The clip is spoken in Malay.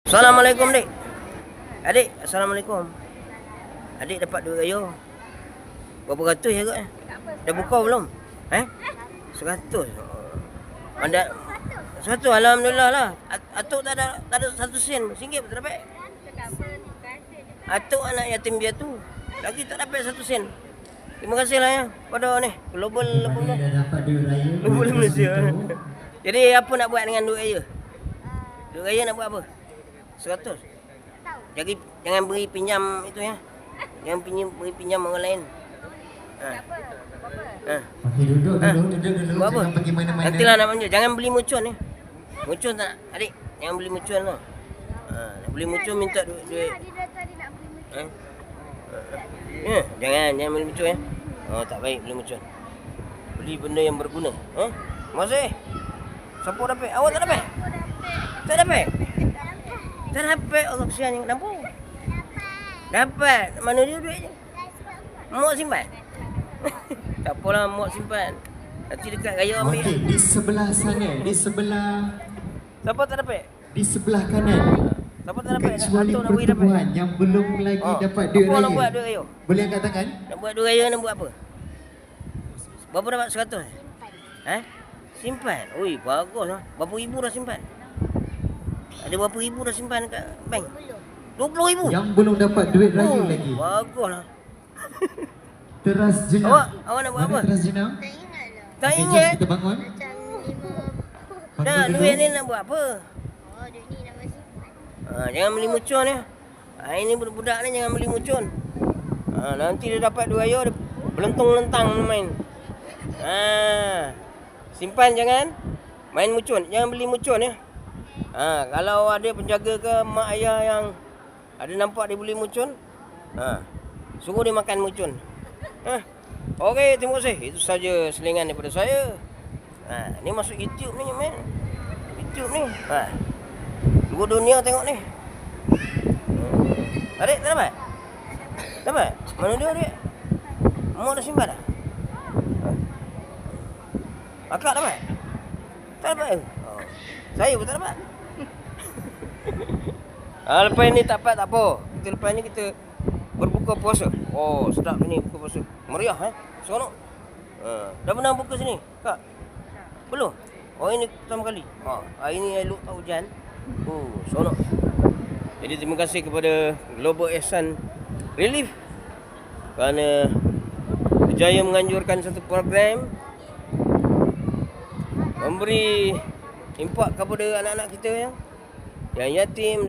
Assalamualaikum, Dik. Adik, Assalamualaikum. Adik dapat duit raya. Berapa ratus ya, kot? Dah buka belum? 100. Anda 100, alhamdulillah lah. Atuk tak ada 1 sen. RM1 pun tak dapat. Atuk anak yatim piatu. Lagi tak dapat 1 sen. Terima kasih lah ya pada ni Global Malaysia. Jadi apa nak buat dengan duit raya? Duit raya nak buat apa? 100. Jadi jangan beri pinjam itu ya. Jangan beri pinjam orang lain. Okey, duduk dulu. Buat apa? Jangan pergi mana-mana. Nantilah nak manja. Jangan beli mucun ni. Mucun tak, adik? Jangan beli mucun lah. Nak beli mucun minta duit. Dia tadi nak beli mucun. Jangan beli mucun ya. Tak baik beli mucun. Beli benda yang berguna. Masih? Siapa dapat? Awak tak dapat? Tak dapat? Tak dapat. Allah kesian yang nampak. Dapat. Mana dia duitnya? Muak simpan? Tak apalah, muak simpan. Nanti dekat raya ambil. Okey, di sebelah sana, di sebelah, Siapa tak dapat? di sebelah kanan. Siapa tak dapat? Kecuali Atuk nak bagi dapat. pertubuhan yang belum lagi dapat duit Apa raya. nak buat duit raya? Boleh angkat tangan? Nak buat duit raya nak buat apa? Berapa dapat 100? Simpan. Ui, bagus lah. Berapa ribu dah simpan? Ada berapa ribu dah simpan kat bank? 20,000. Yang belum dapat duit raya lagi. Bagus lah. Teras jenam. Awak nak buat apa? Mana teras jenam? Tak ingat lah. Tak Okey, jom ingat. kita bangun. Macam 5. Dah, Bangun duit dulu. ni nak buat apa? Oh, duit ni nak simpan. Jangan beli mucun ya. Ini budak-budak ni jangan beli mucun. Nanti dia dapat duit raya, dia belentung-lentang main. Simpan jangan main mucun. Jangan beli mucun ya. Kalau ada penjaga ke mak ayah yang ada nampak dia beli mucun, suruh dia makan mucun. Okey, terima kasih. Itu saja selingan daripada saya. Ni masuk YouTube ni, man. YouTube ni. Dua dunia tengok ni. Adik, tak dapat? Dapat? Mana dia, adik? Mak dah simpan dah? Akak dapat? Tak dapat ke? Saya pun tak dapat. Lepas ni tak dapat, tak apa. Lepas ni kita berbuka puasa. Oh, sedap ni buka puasa. Meriah seronok. Dah pernah buka sini, Kak? Belum? Oh, ini pertama kali. Hari ni elok tak hujan. Seronok. Jadi terima kasih kepada Global Ihsan Relief kerana berjaya menganjurkan satu program memberi impak kepada anak-anak kita yang yatim